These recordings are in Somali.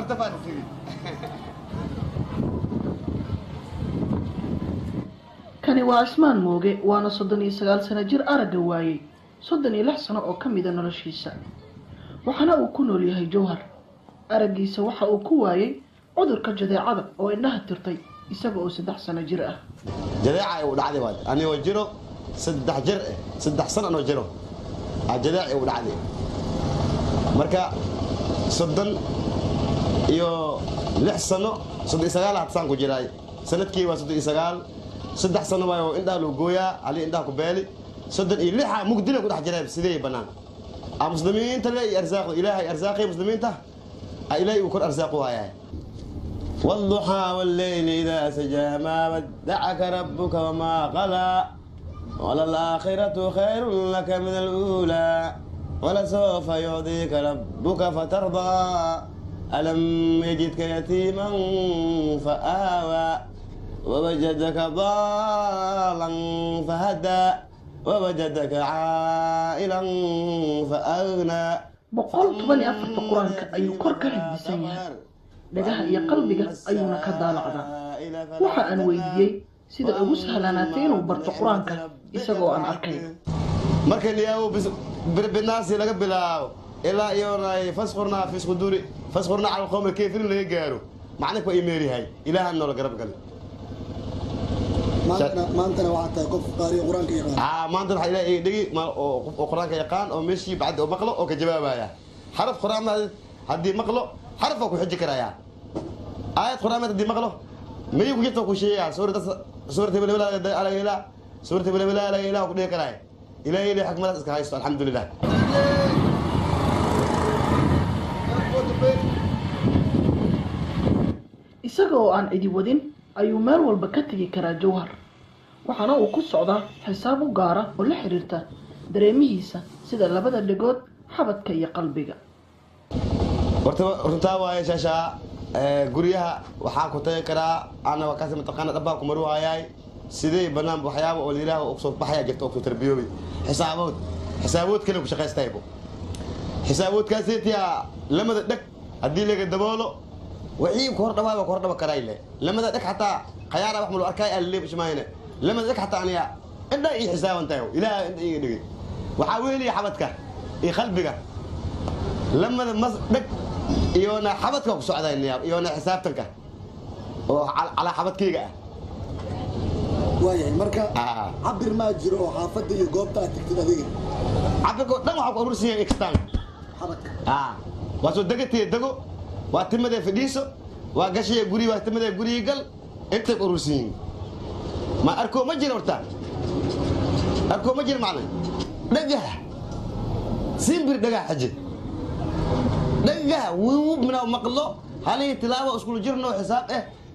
مرتفع تسيري kani waa Ismaan Mooge waana 39 sano jir aragga waayay 36 sano oo kamid ah noloshiisa waxana uu ku nool yahay Jowhar araggiisa waxa uu ku waayay cudurka jadeecada oo indhaha tirtay isaga oo 3 sano jir ah jadeeca ay u dhacday waad aniga jiro 3 jir 3 sano anoo jiro jadeeca ay u dhacday marka 30 iyo 6 sano 39 sano ku jiray sanadkii waa 39 saddex sano waayo indha loo gooyaa ali indha ku beeli saddex iyo lix mugdina ku dhex jiray sidee banaan muslimiinta la arsaaq ilaahay arsaaqi muslimiinta ilaahay uu kor arsaaq waayay والضحى والليل إذا سجى ما ودعك ربك وما قلى وللآخرة خير لك من الأولى ولسوف يعطيك ربك فترضى ألم يجدك يتيما فآوى ووجدك ضالا فهدى ووجدك عائلا فأغنى بقول طبني أفرط قرآنك أي كرك الدسانيا لجها يا قلبك أيونا كدال عدا وحا أن ويديي سيدا أبوسها لاناتين وبرط قرآنك إساقوا أن أركين مركن ياو بالناس لقب بلاو إلا يونا فاسخرنا في صدوري فاسخرنا على القوم الكيفين اللي يقاروا معناك وإيميري هاي إله أنه لقرب قلب ما أنت لو عطى قف قارئ قرآن كيقان ما أنت الحين دقي ما قرآن كيقان أو مشي بعد أو مقلو أو كجوابها يا حرف قرآن هدي مقلو حرف أو كحج كرايا آية قرآن هدي مقلو ما يبغى يتوقع شيء سورة بلا بلا على إله سورة بلا بلا على إله وكذا كراي إلهي إلهي حكم الله سكايس الحمد لله isagoo aan cidi wadin ayuu meel walba ka tagi karaa Jowhar waxaana uu ku socdaa xisaab u gaara oo la xiriirta dareemihiisa sida labada dhagood xabadka iyo qalbiga runtaa waaye shaasha guriyaha waxaan ku tagi karaa ana waa kaasi mataqaana dhabaa ku maruwaayay sidee banaan waxyaabo oo ilaahay uu soo baxaya jirto oo tarbiyoobi xisaabood kale ku shaqaystaybo xisaaboodkaasi tiya lamada dhag hadii laga daboolo وحي كور دبا كرايله لما دك حتى خيار wax mul arkay alle bishmayna lama dak حتى aniya inda ii xisaabantayo ilaa inda ii dhigay waxa weeli xabadka ii qalbiga lama dak iyona xabadka ku socdaynaya iyona xisaabtanka oo ala xabadkayga waayahay marka cabir ma jiro oo xaafada iyo goobta aad tagtid adiga cabirko dhan waxa ku urursiiyay extang xabadka waso dagatay dago واتمده فديسو وقشيه غوري واتمده غوري قال انت قروسين ما اركو مجر ورتا اركو مجر معنا دغه سيمبر دغه حجي دغه ومن مقلو هلي تلاوه اسكول جرنو حساب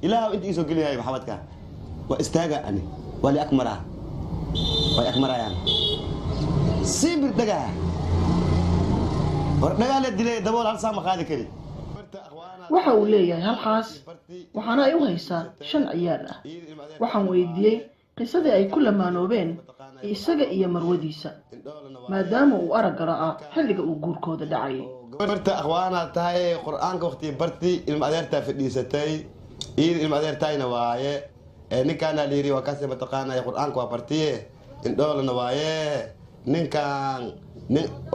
اله انت يسو غلياي محمدك واستاغا اني ولي اكمرها يعني سيمبر دغه ورنغا لدلي دبول هل سام قادي كري waxa uu leeyahay halkaas waxaana ay u haysaa 5 ciyaar ah waxaan weydiiyay qisadii ay ku lamaanoobeen isaga iyo marwadiisa maadaama uu arag ra'a xilliga uu guurkooda dhacay barta akhwaana tahay quraanka waqti barti ilma adeerta fadhiisatay ilma adeertayna waaye ninkan liiri waa kaasi mataqaana quraanka waa bartiye indhoolana waaye ninkan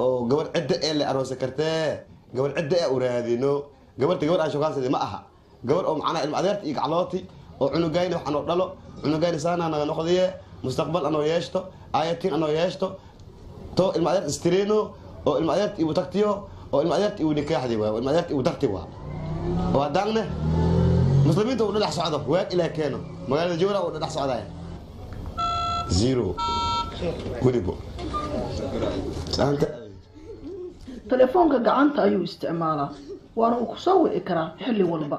oo gabar cidda ee la aroos kartee gabar cidda ee u raadino gabarta gabar aan shaqaansadii ma aha gabar oo macna ilma adeerta iyo gaclooti oo cunugayna waxaan oo dhalo cunugayna saana naga noqdiye mustaqbal anoo yeeshto ayatin anoo yeeshto to ilma adeerta istireeno oo ilma adeerta ibu tagtiyo oo ilma adeerta ibu nikaaxdi waa ilma adeerta ibu tagti waa oo daanne muslimiinta uu dhinac socdo waa ilaa keeno magaalada Jowhar uu dhinac socdaay zero gudibo saanta telefoonka gacanta ayuu isticmaalaa وانا اكسوي اكرا حلي والبا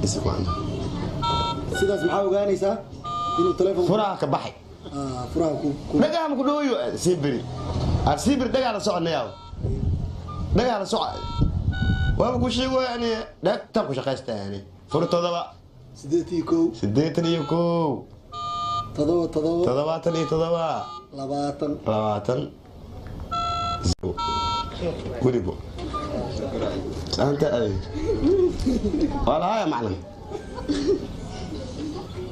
اسمعنا sidaas maxaa ogaanaysaa inuu telefoon furaha ka baxay furaha ku dhagaa ku dhooyo sibiri sibiri dhagaa la soconayaa dhagaa la socod waa ku sheego yani dhagta ku shaqaysta yani furtooda 81 20 قوليبو أنت أي ولا هاي معنا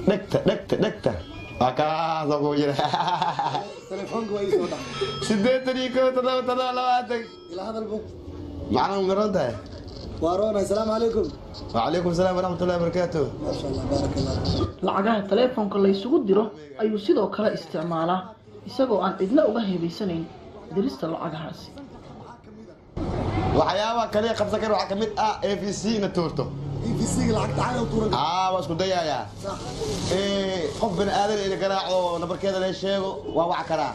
دكتة أكاز أقول تليفونك وإيش وضع سديتني كنت تلا لواتك إلى هذا البوك معنا مرنتها وارونا السلام عليكم وعليكم السلام ورحمة الله وبركاته ما شاء الله بارك الله lacagaha taleefanka la isugu diro ayuu sidoo kale isticmaalaa isagoo aan cidna uga heebaysanayn dirista lacagahaasi waxyaabaha kale qabsan kara waxaa ka mid ah AVC na tuurto EVC lacag tahay oo tuuran waa isku dayayaa صح qof bani aadan in garaaco nabarkeeda la sheego waa wax karaa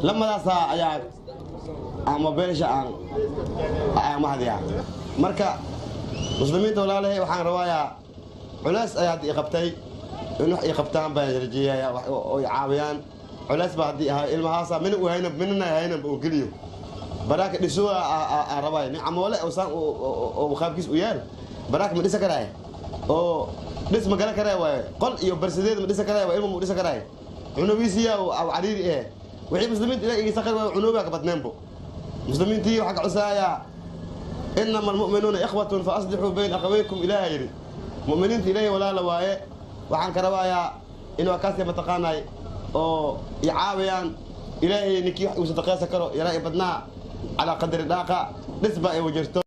lamadaas ayaa ama beesha aan mahadiya marka muslimiinta walaalahay waxaan rabaayaa culays ayaa hadii qabtay in wax ay qabtaan baan rajeeyaa oo ay caawiyaan culays baa hadii ilmahaasa min uu hayna minna hayna oo geliyo baraka dhiso rabay ni amole oo san oo qaabkiis u yaal baraka ma dhisa karaay oo dhis ma gala karaay way qol iyo barsideed ma dhisa karaay ilmo ma dhisa karaay cunubiisiya oo cariiri wixii muslimiinta ilaahay isa qad cunuba ka badneenbo muslimiintii waxa ka cusaya إنما المؤمنون إخوة فأصلحوا بين أخويكم إلهي مؤمنين إلهي ولا لواي وعن كروايا إنه كاسي متقاناي أو يعاويان إلهي نكيح وستقاسا كرو يلاقي بدنا على قدر الداقة نسبة وجرتو